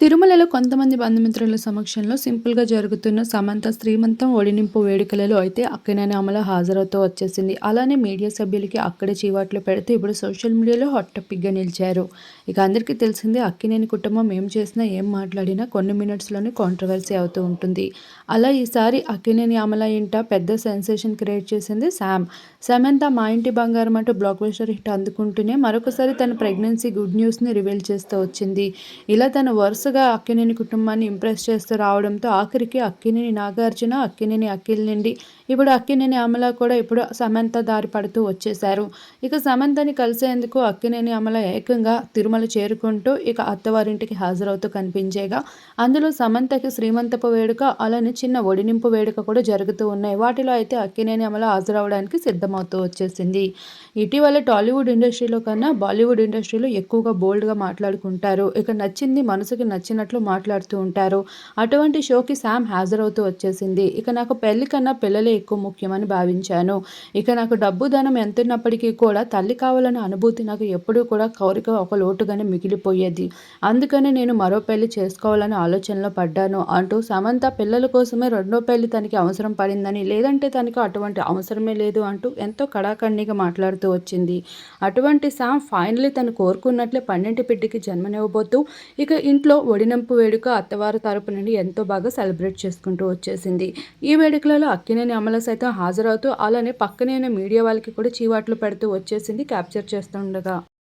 తిరుమలలో కొంతమంది బంధుమిత్రుల సమక్షంలో సింపుల్‌గా జరుగుతున్న సమంత శ్రీమంతం ఒడినింపు వేడుకలలో అయితే అక్కినేని అమల హాజరవుతూ వచ్చేసింది. అలానే మీడియా సభ్యులకి అక్కడే చీవాట్లు పెడుతూ ఇప్పుడు సోషల్ మీడియాలో హాట్ టాపిక్‌గా నిలిచారు. ఇక అందరికీ తెలిసిందే అక్కినేని కుటుంబం ఏం చేసినా, ఏం మాట్లాడినా కొన్ని మినిట్స్‌లోనే కాంట్రోవర్సీ అవుతూ ఉంటుంది. అలా ఈసారి అక్కినేని అమల ఇంట పెద్ద సెన్సేషన్ క్రియేట్ చేసింది శామ్. సమంత మా ఇంటి బంగారం అంటూ బ్లాక్ బస్టర్ హిట్ అందుకుంటూనే మరొకసారి తన ప్రెగ్నెన్సీ గుడ్ న్యూస్‌ని రివీల్ చేస్తూ వచ్చింది. ఇలా తను వరుసగా అక్కినేని కుటుంబాన్ని ఇంప్రెస్ చేస్తూ రావడంతో ఆఖరికి అక్కినేని నాగార్జున, అక్కినేని అఖిల్ నుండి ఇప్పుడు అక్కినేని అమల కూడా ఇప్పుడు సమంత దారి పడుతూ వచ్చేశారు. ఇక సమంతని కలిసేందుకు అక్కినేని అమల ఏకంగా తిరుమల చేరుకుంటూ ఇక అత్తవారింటికి హాజరవుతూ కనిపించేగా, అందులో సమంతకి శ్రీమంతపు వేడుక అలానే చిన్న ఒడినింపు వేడుక కూడా జరుగుతూ ఉన్నాయి. వాటిలో అయితే అక్కినేని అమల హాజరవ్వడానికి సిద్ధమవుతూ వచ్చేసింది. ఇటీవల టాలీవుడ్ ఇండస్ట్రీలో కన్నా బాలీవుడ్ ఇండస్ట్రీలో ఎక్కువగా బోల్డ్‌గా మాట్లాడుకుంటారు. ఇక నచ్చింది మనసుకి నచ్చినట్లు మాట్లాడుతూ ఉంటారు. అటువంటి షోకి శామ్ హాజరవుతూ వచ్చేసింది. ఇక నాకు పెళ్లి కన్నా పిల్లలే ఎక్కువ ముఖ్యమని భావించాను. ఇక నాకు డబ్బు, ధనం ఎంతున్నప్పటికీ కూడా తల్లి కావాలన్న అనుభూతి నాకు ఎప్పుడూ కూడా కోరిక ఒక లోటుగానే మిగిలిపోయేది. అందుకనే నేను మరో పెళ్లి చేసుకోవాలనే ఆలోచనలో పడ్డాను అంటూ సమంత పిల్లల కోసమే రెండో పెళ్లి తనకి అవసరం పడిందని, లేదంటే తనకు అటువంటి అవసరమే లేదు అంటూ ఎంతో కడాఖండిగా మాట్లాడుతూ వచ్చింది. అటువంటి శామ్ ఫైనల్లీ తను కోరుకున్నట్లే పండంటి బిడ్డకి జన్మనివ్వబోతూ ఇక ఇంట్లో ఒడినంపు వేడుక అత్తవారి తరపు నుండి ఎంతో బాగా సెలబ్రేట్ చేసుకుంటూ వచ్చేసింది. ఈ వేడుకలలో అక్కినేని అమల సైతం హాజరవుతూ అలానే పక్కనే ఉన్న మీడియా వాళ్ళకి కూడా చీవాట్లు పెడుతూ వచ్చేసింది క్యాప్చర్ చేస్తుండగా.